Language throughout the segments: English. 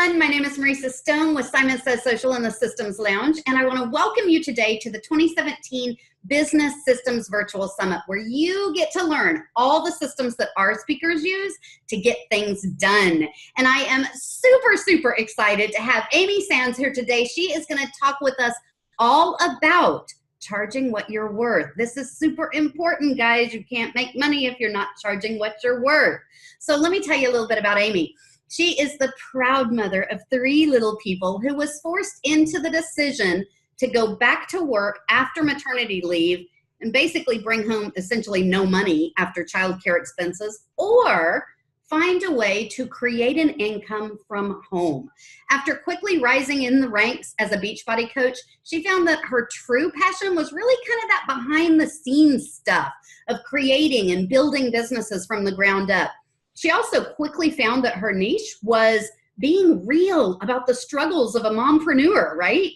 everyone. My name is Marisa Stone with Simon Says Social and the Systems Lounge, and I want to welcome you today to the 2017 Business Systems Virtual Summit, where you get to learn all the systems that our speakers use to get things done. And I am super, super excited to have Amy Saenz here today. She is going to talk with us all about charging what you're worth. This is super important, guys. You can't make money if you're not charging what you're worth. So let me tell you a little bit about Amy. She is the proud mother of 3 little people who was forced into the decision to go back to work after maternity leave and basically bring home essentially no money after childcare expenses, or find a way to create an income from home. After quickly rising in the ranks as a Beachbody coach, she found that her true passion was really kind of that behind the scenes stuff of creating and building businesses from the ground up. She also quickly found that her niche was being real about the struggles of a mompreneur, right?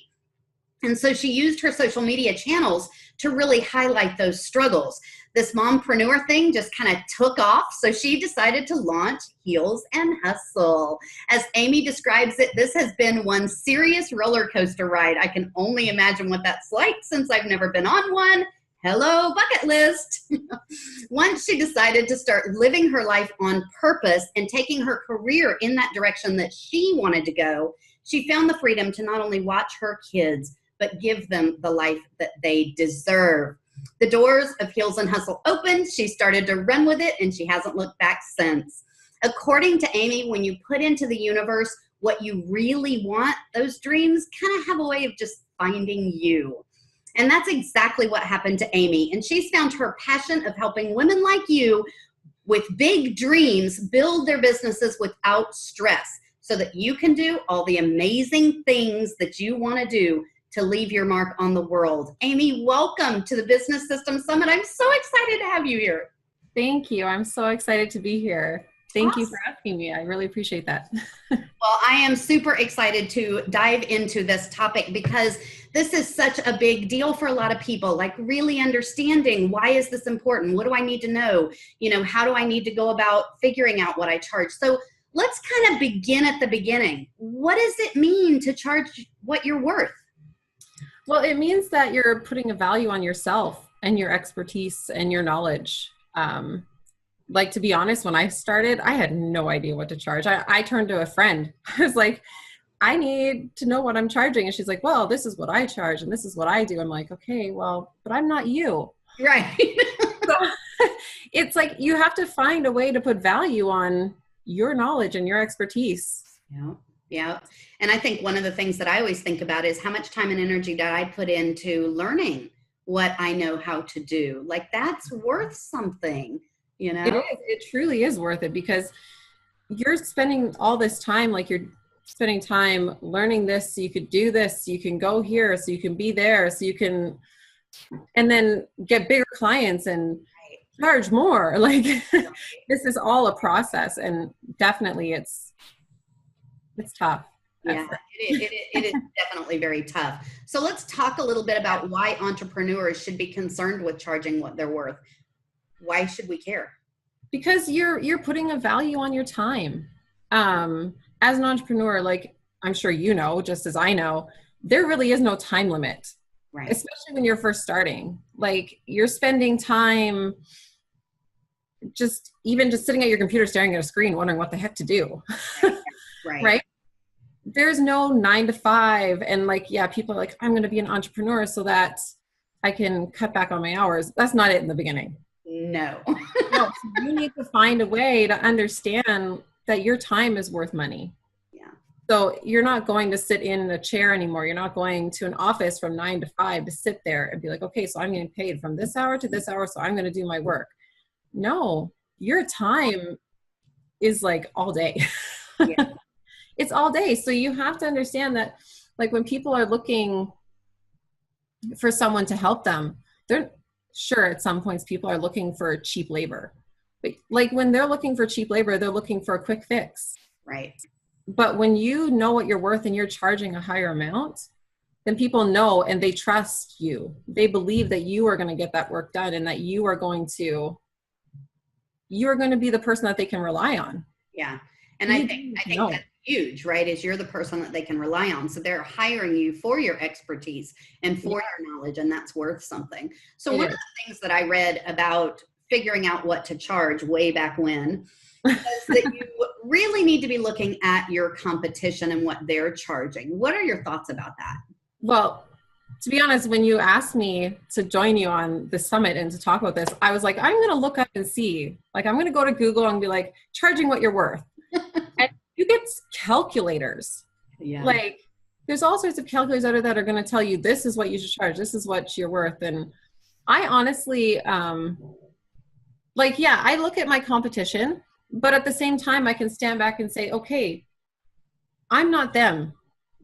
And so she used her social media channels to really highlight those struggles. This mompreneur thing just kind of took off, so she decided to launch Heels and Hustle. As Amy describes it, this has been one serious roller coaster ride. I can only imagine what that's like since I've never been on one. Hello, bucket list. Once she decided to start living her life on purpose and taking her career in that direction that she wanted to go, she found the freedom to not only watch her kids, but give them the life that they deserve. The doors of Heels and Hustle opened. She started to run with it, and she hasn't looked back since. According to Amy, when you put into the universe what you really want, those dreams kind of have a way of just finding you. And that's exactly what happened to Amy. And she's found her passion of helping women like you with big dreams build their businesses without stress, so that you can do all the amazing things that you want to do to leave your mark on the world. Amy, welcome to the Business Systems Summit. I'm so excited to have you here. Thank you. I'm so excited to be here. Thank you for asking me. I really appreciate that. Well, I am super excited to dive into this topic because this is such a big deal for a lot of people, like really understanding, why is this important? What do I need to know? How do I need to go about figuring out what I charge? So let's kind of begin at the beginning. What does it mean to charge what you're worth? Well, it means that you're putting a value on yourself and your expertise and your knowledge. Like, to be honest, when I started, I had no idea what to charge. I turned to a friend. I was like, I need to know what I'm charging. And she's like, well, this is what I charge and this is what I do. I'm like, okay, well, but I'm not you. Right. So it's like, you have to find a way to put value on your knowledge and your expertise. Yeah. Yeah. And I think one of the things that I always think about is how much time and energy did I put into learning what I know how to do? Like, that's worth something, It is. It truly is worth it, because you're spending all this time, like you're spending time learning this so you could do this, so you can go here, so you can be there, so you can, and then get bigger clients and charge more. Like, this is all a process, and definitely it's tough. Yeah, it is definitely very tough. So let's talk a little bit about why entrepreneurs should be concerned with charging what they're worth. Why should we care? Because you're putting a value on your time. As an entrepreneur, like I'm sure you know, just as I know, there really is no time limit. Right. Especially when you're first starting. Like, you're spending time just sitting at your computer staring at a screen wondering what the heck to do. Right. Right? There's no 9 to 5. And like, yeah, people are like, I'm going to be an entrepreneur so that I can cut back on my hours. That's not it in the beginning. No. No, so you need to find a way to understand that your time is worth money. Yeah. So you're not going to sit in a chair anymore. You're not going to an office from 9 to 5 to sit there and be like, okay, so I'm getting paid from this hour to this hour, so I'm going to do my work. No, your time is like all day. Yeah. It's all day. So you have to understand that, like, when people are looking for someone to help them, they're sure at some points people are looking for cheap labor. But like, when they're looking for cheap labor, they're looking for a quick fix. Right. But when you know what you're worth and you're charging a higher amount, then people know and they trust you. They believe that you are going to get that work done and that you are going to be the person that they can rely on. Yeah. And I think that, huge, right? Is you're the person that they can rely on. So they're hiring you for your expertise and for your knowledge, and that's worth something. So one of the things that I read about figuring out what to charge way back when was that you really need to be looking at your competition and what they're charging. What are your thoughts about that? Well, to be honest, when you asked me to join you on the summit and to talk about this, I was like, I'm going to look up and see. Like, I'm going to go to Google and be like, charging what you're worth. And you get calculators. Yeah. Like, there's all sorts of calculators out there that are going to tell you this is what you should charge. This is what you're worth. And I honestly, I look at my competition, but at the same time, I can stand back and say, okay, I'm not them.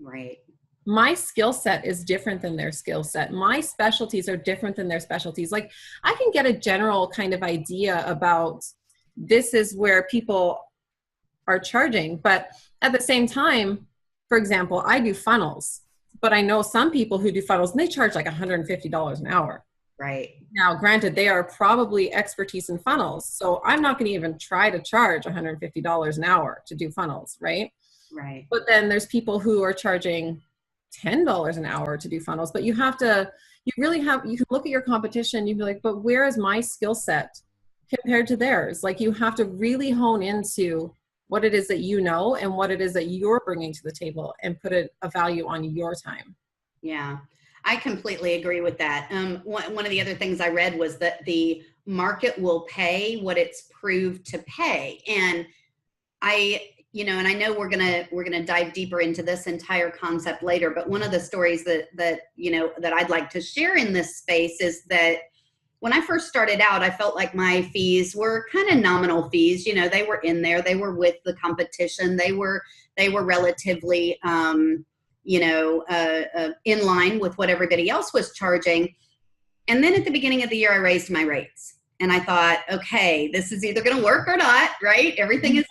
Right. My skill set is different than their skill set. My specialties are different than their specialties. Like, I can get a general kind of idea about this is where people are charging. But at the same time, for example, I do funnels, but I know some people who do funnels and they charge like $150 an hour. Right. Now, granted, they are probably expertise in funnels. So I'm not going to even try to charge $150 an hour to do funnels. Right. Right. But then there's people who are charging $10 an hour to do funnels, but you can look at your competition, you'd be like, but where is my skill set compared to theirs? Like, you have to really hone into what it is that you know and what it is that you're bringing to the table and put a value on your time. Yeah, I completely agree with that. One of the other things I read was that the market will pay what it's proved to pay. And and I know we're gonna dive deeper into this entire concept later, but one of the stories that I'd like to share in this space is that when I first started out, I felt like my fees were kind of nominal fees. They were in there, they were with the competition, they were relatively in line with what everybody else was charging. And then at the beginning of the year, I raised my rates. And I thought, okay, this is either going to work or not, right? Everything is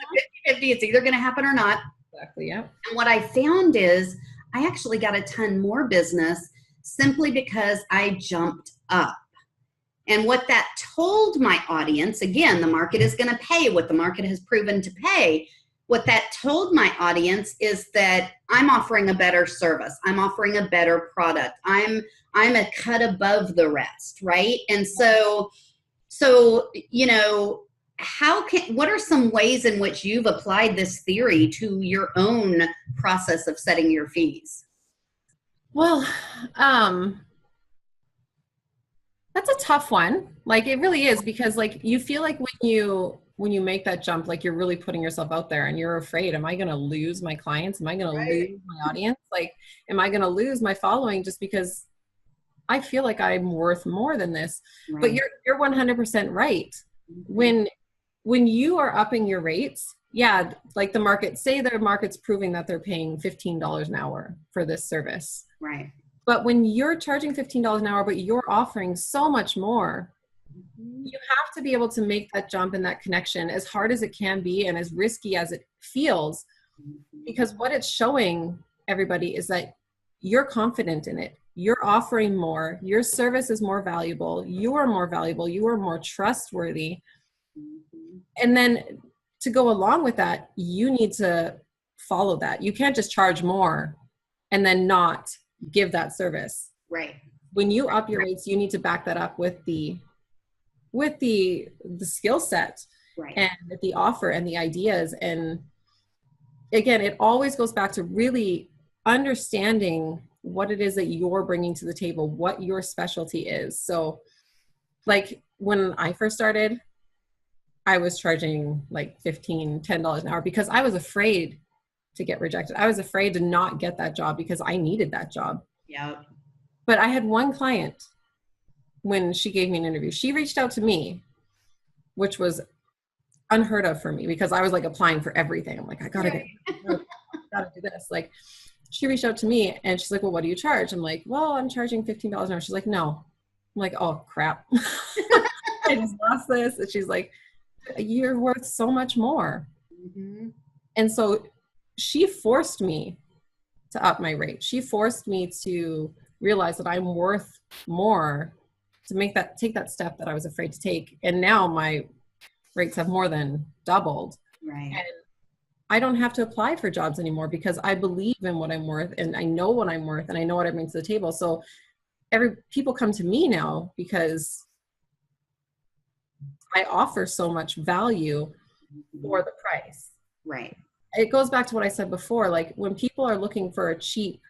a 50-50. It's either going to happen or not. Exactly, yeah. And what I found is I actually got a ton more business simply because I jumped up. And what that told my audience, again, the market is going to pay what the market has proven to pay. What that told my audience is that I'm offering a better service. I'm offering a better product. I'm a cut above the rest, right? And so what are some ways in which you've applied this theory to your own process of setting your fees? Well, that's a tough one. Like, it really is, because like, you feel like when you make that jump, like, you're really putting yourself out there and you're afraid, am I going to lose my clients? Am I going to lose my audience? Like, am I going to lose my following just because I feel like I'm worth more than this? Right. But you're 100% right. Mm-hmm. When you are upping your rates, yeah, like the market's proving that they're paying $15 an hour for this service. Right. But when you're charging $15 an hour, but you're offering so much more, mm-hmm. you have to be able to make that jump and that connection, as hard as it can be and as risky as it feels, mm-hmm. because what it's showing everybody is that you're confident in it. You're offering more. Your service is more valuable. You are more valuable. You are more trustworthy. Mm-hmm. And then to go along with that, you need to follow that. You can't just charge more and then not give that service. Right. When you up your rates, you need to back that up with the skill set, right, and the offer and the ideas. And again, it always goes back to really understanding what it is that you're bringing to the table, what your specialty is. So like when I first started, I was charging like $10 an hour because I was afraid to get rejected. I was afraid to not get that job because I needed that job. Yeah. But I had one client, when she gave me an interview, she reached out to me, which was unheard of for me because I was like applying for everything. I'm like, I gotta do this. Like, she reached out to me and she's like, well, what do you charge? I'm like, well, I'm charging $15 an hour. She's like, no. I'm like, oh crap. I just lost this. And she's like, you're worth so much more. Mm-hmm. And so she forced me to up my rate. She forced me to realize that I'm worth more, to take that step that I was afraid to take. And now my rates have more than doubled. Right. I don't have to apply for jobs anymore because I believe in what I'm worth and I know what I'm worth and I know what I bring to the table. So people come to me now because I offer so much value for the price. Right. It goes back to what I said before. Like when people are looking for a cheap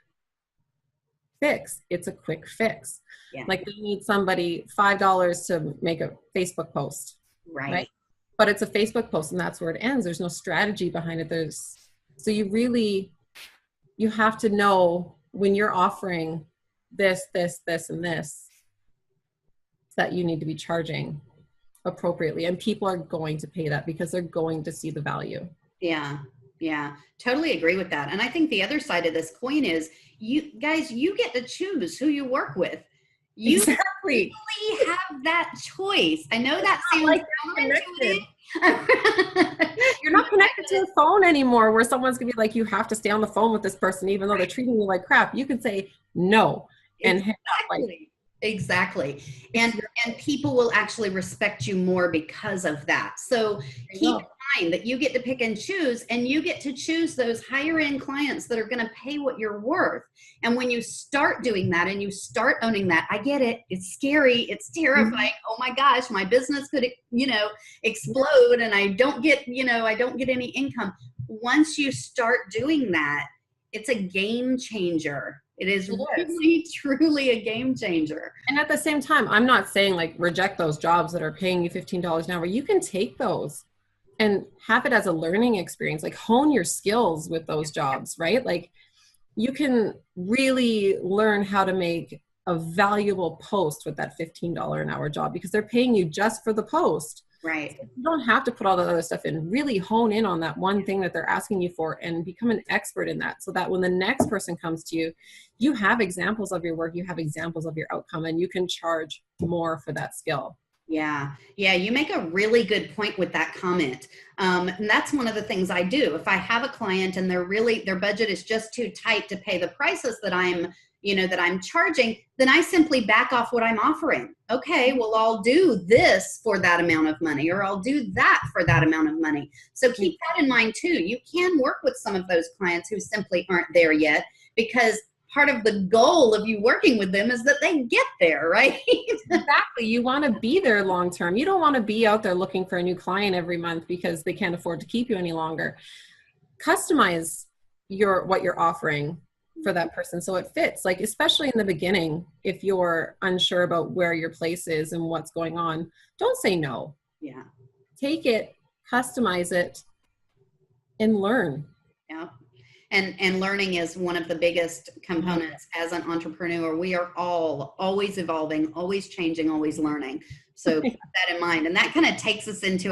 fix, it's a quick fix. Yeah. Like they need somebody $5 to make a Facebook post. Right. But it's a Facebook post and that's where it ends. There's no strategy behind it. So you have to know when you're offering this, and this, that you need to be charging appropriately. And people are going to pay that because they're going to see the value. Yeah. Yeah. Totally agree with that. And I think the other side of this coin is you get to choose who you work with. You exactly really have that choice. I know that sounds like you're not connected to the phone anymore where someone's gonna be like, you have to stay on the phone with this person even though they're treating you like crap. You can say no and exactly. And people will actually respect you more because of that. So keep in mind that you get to pick and choose, and you get to choose those higher end clients that are going to pay what you're worth. And when you start doing that and you start owning that, I get it. It's scary. It's terrifying. Oh my gosh, my business could, explode and I don't get any income. Once you start doing that, it's a game changer. It is really, truly a game changer. And at the same time, I'm not saying like reject those jobs that are paying you $15 an hour. You can take those and have it as a learning experience, like hone your skills with those jobs, right? Like you can really learn how to make a valuable post with that $15 an hour job because they're paying you just for the post. Right. You don't have to put all that other stuff in. Really hone in on that one thing that they're asking you for and become an expert in that so that when the next person comes to you, you have examples of your work, you have examples of your outcome, and you can charge more for that skill. Yeah. Yeah. You make a really good point with that comment. And that's one of the things I do. If I have a client and their budget is just too tight to pay the prices that I'm charging, then I simply back off what I'm offering. Okay, well, I'll do this for that amount of money, or I'll do that for that amount of money. So keep that in mind too. You can work with some of those clients who simply aren't there yet, because part of the goal of you working with them is that they get there, right? Exactly. You want to be there long term. You don't want to be out there looking for a new client every month because they can't afford to keep you any longer. Customize what you're offering for that person so it fits, like especially in the beginning. If you're unsure about where your place is and what's going on, don't say no. Yeah. Take it, customize it, and learn. Yeah. And learning is one of the biggest components as an entrepreneur. We are all always evolving, always changing, always learning. So keep that in mind. And that kind of takes us into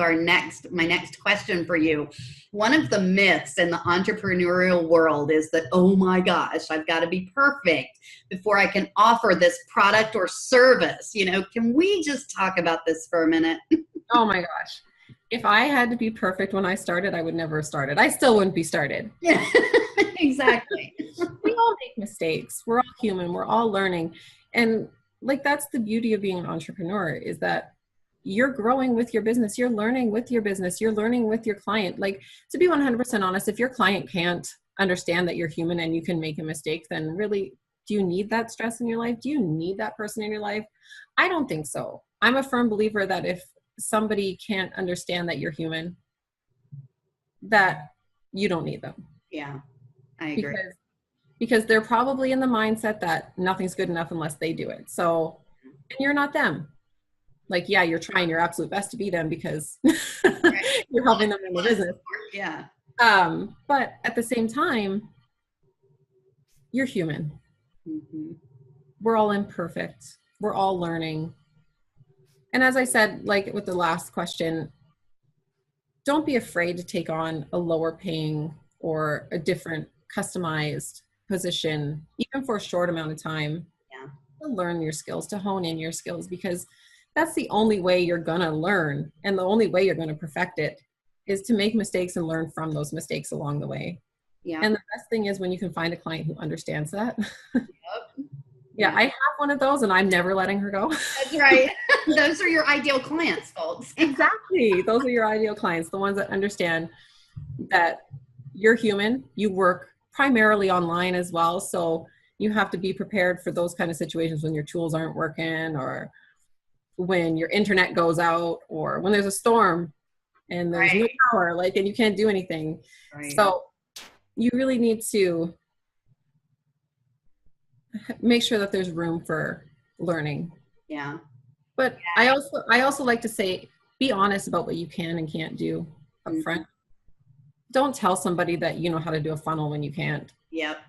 my next question for you. One of the myths in the entrepreneurial world is that, oh my gosh, I've got to be perfect before I can offer this product or service. Can we just talk about this for a minute? Oh my gosh. If I had to be perfect when I started, I would never have started. I still wouldn't be started. Yeah, exactly. We all make mistakes. We're all human. We're all learning. And like, that's the beauty of being an entrepreneur, is that you're growing with your business. You're learning with your business. You're learning with your client. Like, to be 100% honest, if your client can't understand that you're human and you can make a mistake, then really, do you need that stress in your life? Do you need that person in your life? I don't think so. I'm a firm believer that if somebody can't understand that you're human, that you don't need them. Yeah, I agree. Because they're probably in the mindset that nothing's good enough unless they do it. So, and you're not them. Like, yeah, you're trying your absolute best to be them because you're helping them in the business. Yeah. But at the same time, you're human. Mm-hmm. We're all imperfect. We're all learning. And as I said, like with the last question, don't be afraid to take on a lower paying or a different customized position, even for a short amount of time. Yeah. To learn your skills, to hone in your skills, because that's the only way you're going to learn. And the only way you're going to perfect it is to make mistakes and learn from those mistakes along the way. Yeah. And the best thing is when you can find a client who understands that. Yep. Yeah, I have one of those and I'm never letting her go. That's right. Those are your ideal clients, folks. Exactly. Those are your ideal clients, the ones that understand that you're human. You work primarily online as well. So you have to be prepared for those kind of situations when your tools aren't working, or when your internet goes out, or when there's a storm and there's no power, like, and you can't do anything. Right. So you really need to make sure that there's room for learning. Yeah. But I also like to say, be honest about what you can and can't do up front. Don't tell somebody that you know how to do a funnel when you can't. Yep.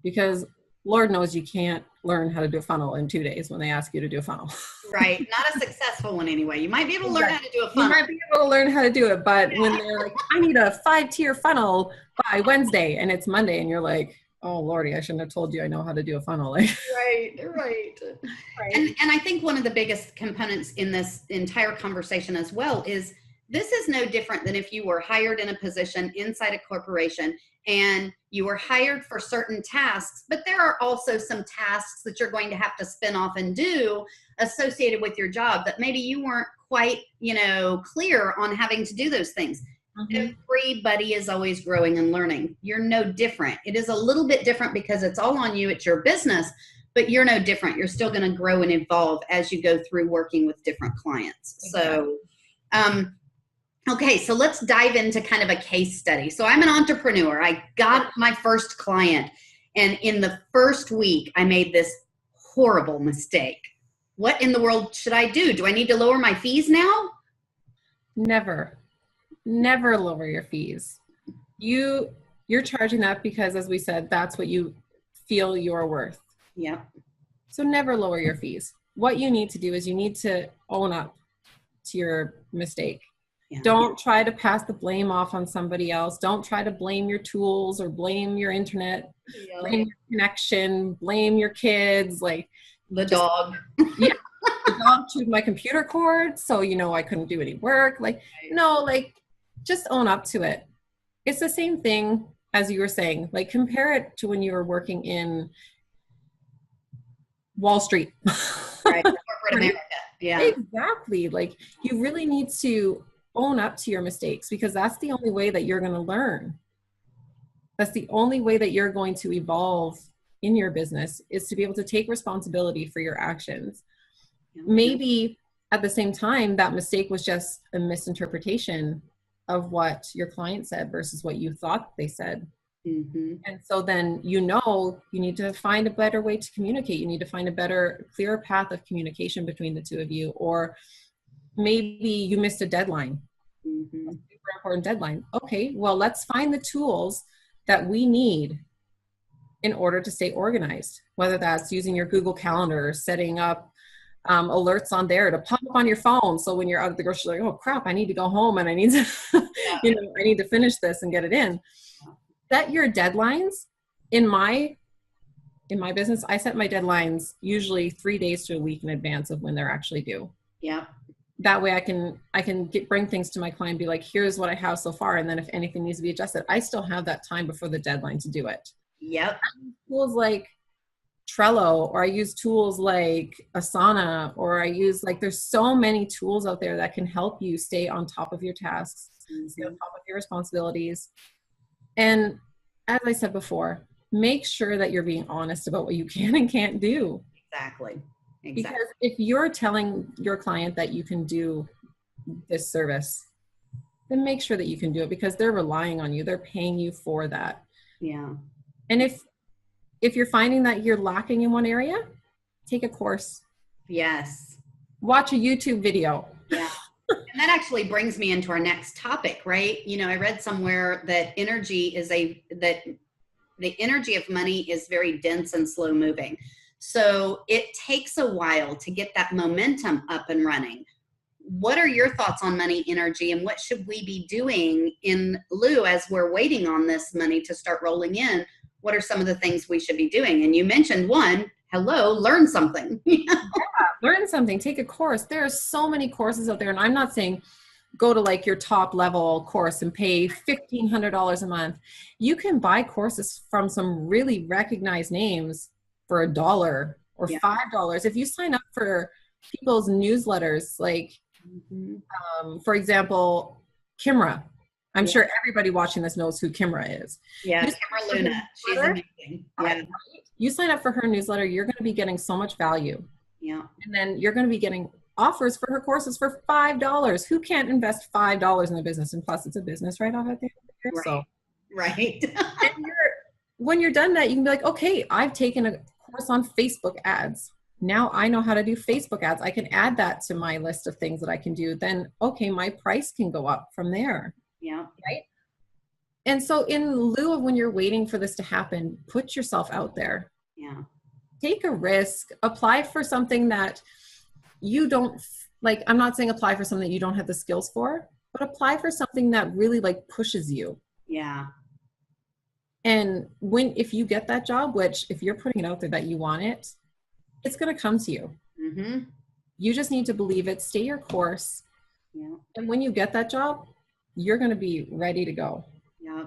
Because Lord knows you can't learn how to do a funnel in 2 days when they ask you to do a funnel. Right. Not a successful one anyway. You might be able to learn how to do a funnel. You might be able to learn how to do it, but when they're like, I need a 5-tier funnel by Wednesday, and it's Monday, and you're like, oh Lordy, I shouldn't have told you I know how to do a funnel. Right. And I think one of the biggest components in this entire conversation as well is, this is no different than if you were hired in a position inside a corporation and you were hired for certain tasks, but there are also some tasks that you're going to have to spin off and do associated with your job that maybe you weren't quite, clear on having to do those things. Everybody is always growing and learning. You're no different. It is a little bit different because it's all on you. It's your business, but you're no different. You're still going to grow and evolve as you go through working with different clients. Exactly. So, okay, so let's dive into kind of a case study. So I'm an entrepreneur. I got my first client, and in the first week, I made this horrible mistake. What in the world should I do? Do I need to lower my fees now? Never lower your fees. You're charging that because, as we said, that's what you feel you're worth. Yeah. So never lower your fees. What you need to do is you need to own up to your mistake. Yeah. Don't try to pass the blame off on somebody else. Don't try to blame your tools or blame your internet, blame your connection, blame your kids, like the dog. Yeah, the dog chewed my computer cord, so I couldn't do any work. Just own up to it. It's the same thing as you were saying. Like, compare it to when you were working in Wall Street. Right, corporate America. Yeah, exactly. Like, you really need to own up to your mistakes, because that's the only way that you're going to learn. That's the only way that you're going to evolve in your business, is to be able to take responsibility for your actions. Yeah. Maybe at the same time, that mistake was just a misinterpretation of what your client said versus what you thought they said. And so then you need to find a better way to communicate. You need to find a better, clearer path of communication between the two of you. Or maybe you missed a deadline, a super important deadline. Okay, well, let's find the tools that we need in order to stay organized, whether that's using your Google Calendar, setting up alerts on there to pop up on your phone. So when you're out at the grocery store, like, oh crap, I need to go home and I need to, I need to finish this and get it in. Set your deadlines. In my business, I set my deadlines usually 3 days to a week in advance of when they're actually due. Yeah. That way I can bring things to my client and be like, here's what I have so far. And then if anything needs to be adjusted, I still have that time before the deadline to do it. Yep. I use tools like Trello, or I use tools like Asana, or I use, there's so many tools out there that can help you stay on top of your tasks, stay on top of your responsibilities. And as I said before, make sure that you're being honest about what you can and can't do. Exactly. Because if you're telling your client that you can do this service, then make sure that you can do it, because they're relying on you. They're paying you for that. Yeah. And if you're finding that you're lacking in one area, take a course. Yes. Watch a YouTube video. Yeah. And that actually brings me into our next topic, right? I read somewhere that the energy of money is very dense and slow moving. So it takes a while to get that momentum up and running. What are your thoughts on money energy, and what should we be doing in lieu as we're waiting on this money to start rolling in? What are some of the things we should be doing? And you mentioned one, learn something. Yeah, learn something, take a course. There are so many courses out there. And I'm not saying go to your top level course and pay $1,500 a month. You can buy courses from some really recognized names for $1 or $5. If you sign up for people's newsletters, for example, Kimra. I'm sure everybody watching this knows who Kimra is. Yeah, Kimra Luna. She's amazing. Yeah. You sign up for her newsletter, you're going to be getting so much value. Yeah. And then you're going to be getting offers for her courses for $5. Who can't invest $5 in a business? And plus, it's a business right off at the end of the year. Right. So. Right. And when you're done that, you can be like, okay, I've taken a course on Facebook ads. Now I know how to do Facebook ads. I can add that to my list of things that I can do. Then, okay, my price can go up from there. Yeah. Right. And so in lieu of when you're waiting for this to happen, put yourself out there. Yeah. Take a risk, apply for something that you don't like. I'm not saying apply for something that you don't have the skills for, but apply for something that really like pushes you. Yeah. And if you get that job, which if you're putting it out there that you want it, it's going to come to you. Mm-hmm. You just need to believe it, stay your course. Yeah. And when you get that job, you're going to be ready to go. Yeah.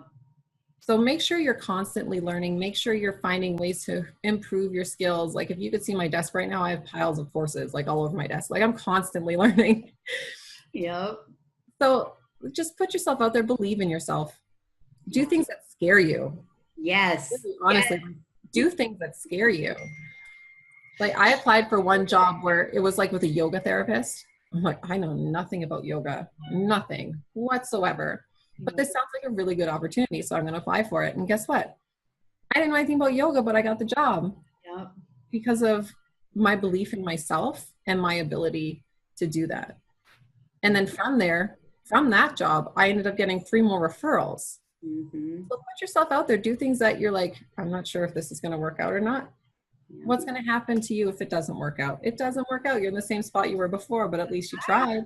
So make sure you're constantly learning. Make sure you're finding ways to improve your skills. Like if you could see my desk right now, I have piles of courses like all over my desk. Like I'm constantly learning. Yep. So just put yourself out there, believe in yourself. Do things that scare you. Yes. Really, honestly, do things that scare you. Like I applied for one job where it was like with a yoga therapist. I'm like, I know nothing about yoga, nothing whatsoever. But this sounds like a really good opportunity, so I'm going to apply for it. And guess what? I didn't know anything about yoga, but I got the job because of my belief in myself and my ability to do that. And then from that job, I ended up getting 3 more referrals. Mm-hmm. So put yourself out there. Do things that you're like, I'm not sure if this is going to work out or not. Yeah. What's going to happen to you if it doesn't work out? It doesn't work out. You're in the same spot you were before, but at least you tried.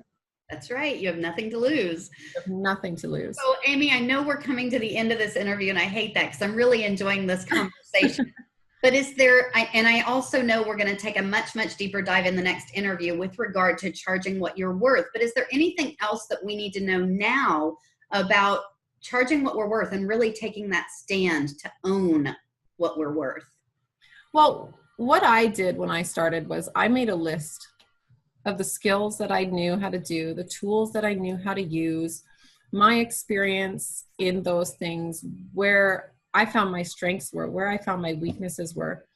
That's right. You have nothing to lose. You have nothing to lose. So, Amy, I know we're coming to the end of this interview, and I hate that because I'm really enjoying this conversation. But I also know we're going to take a much, much deeper dive in the next interview with regard to charging what you're worth. But is there anything else that we need to know now about charging what we're worth and really taking that stand to own what we're worth? Well, what I did when I started was I made a list of the skills that I knew how to do, the tools that I knew how to use, my experience in those things, where I found my strengths were, where I found my weaknesses were.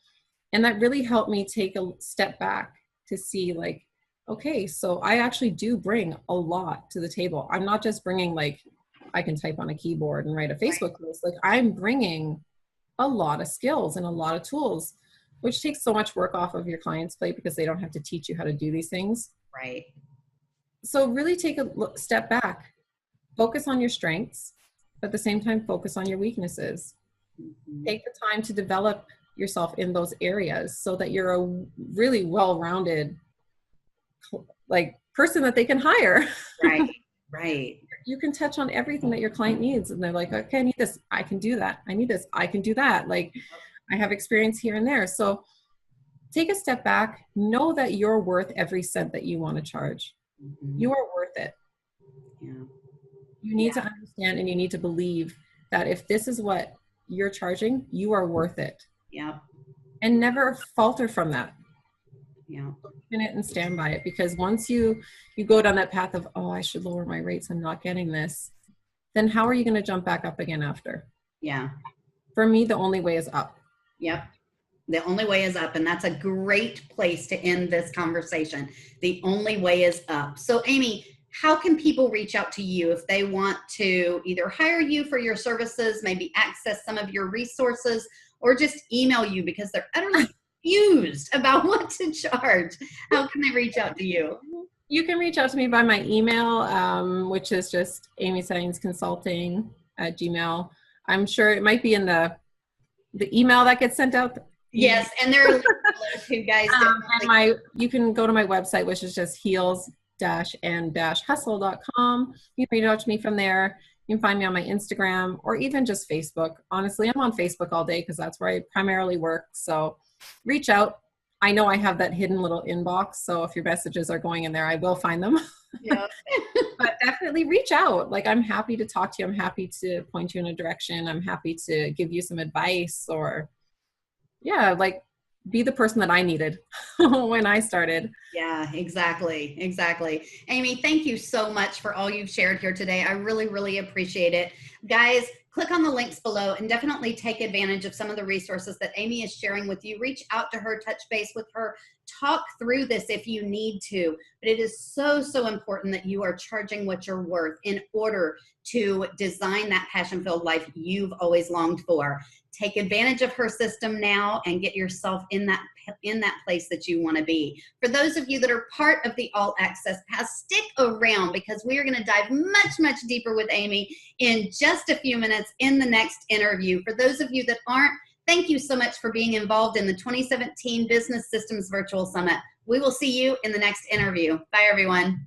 And that really helped me take a step back to see like, okay, so I actually do bring a lot to the table. I'm not just bringing like, I can type on a keyboard and write a Facebook post. Like I'm bringing a lot of skills and a lot of tools, which takes so much work off of your client's plate because they don't have to teach you how to do these things. Right. So really take a step back, focus on your strengths, but at the same time, focus on your weaknesses. Mm-hmm. Take the time to develop yourself in those areas so that you're a really well-rounded like person that they can hire. Right. Right. You can touch on everything that your client needs. And they're like, okay, I need this. I can do that. I need this. I can do that. Like I have experience here and there. So take a step back, know that you're worth every cent that you want to charge. Mm-hmm. You are worth it. Yeah. You need to understand and you need to believe that if this is what you're charging, you are worth it. Yeah. And never falter from that. Yeah. Believe in it and stand by it, because once you go down that path of, oh, I should lower my rates, I'm not getting this, then how are you going to jump back up again after? Yeah. For me, the only way is up. Yep. The only way is up. And that's a great place to end this conversation. The only way is up. So Amy, how can people reach out to you if they want to either hire you for your services, maybe access some of your resources, or just email you because they're utterly confused about what to charge? How can they reach out to you? You can reach out to me by my email, which is just Amy Saenz Consulting @gmail. I'm sure it might be in the email that gets sent out. Yes, and there are links to guys. And you can go to my website, which is just heels-and-hustle.com. You can reach out to me from there. You can find me on my Instagram or even just Facebook. Honestly, I'm on Facebook all day because that's where I primarily work. So reach out. I know I have that hidden little inbox, so if your messages are going in there, I will find them. Yeah. But definitely reach out. Like, I'm happy to talk to you. I'm happy to point you in a direction. I'm happy to give you some advice, or like be the person that I needed when I started. Yeah, exactly. Exactly. Amy, thank you so much for all you've shared here today. I really, really appreciate it. Guys, click on the links below and definitely take advantage of some of the resources that Amy is sharing with you. Reach out to her, touch base with her, talk through this if you need to. But it is so, so important that you are charging what you're worth in order to design that passion-filled life you've always longed for. Take advantage of her system now and get yourself in that place that you want to be. For those of you that are part of the All Access Pass, stick around because we are going to dive much, much deeper with Amy in just a few minutes in the next interview. For those of you that aren't, thank you so much for being involved in the 2017 Business Systems Virtual Summit. We will see you in the next interview. Bye, everyone.